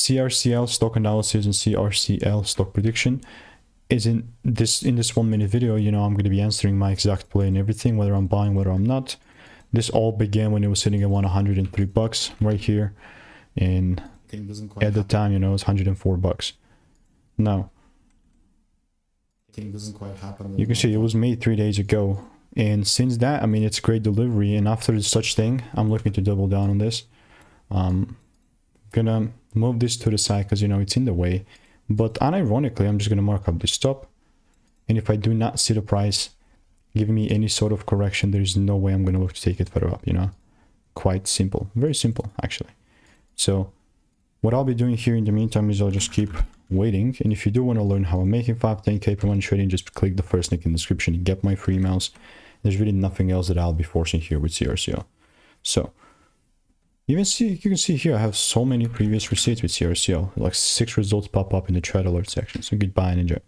CRCL stock analysis and CRCL stock prediction is in this 1 minute video. You know, I'm going to be answering my exact play and everything, whether I'm buying, whether I'm not. This all began when it was sitting at 103 bucks right here, and at the time, you know, it was 104 bucks. Now you can see it was made 3 days ago, and since that, I mean, it's great delivery. And after such thing, I'm looking to double down on this. Gonna move this to the side because, you know, it's in the way, but unironically, I'm just gonna mark up the stop, and if I do not see the price giving me any sort of correction, there's no way I'm gonna look to take it further up. You know, quite simple, very simple actually. So what I'll be doing here in the meantime is I'll just keep waiting. And if you do want to learn how I'm making 5-10k per month trading, just click the first link in the description and get my free emails. There's really nothing else that I'll be forcing here with CRCL. So you can see here I have so many previous receipts with CRCL, like 6 results pop up in the trade alert section. So goodbye and enjoy.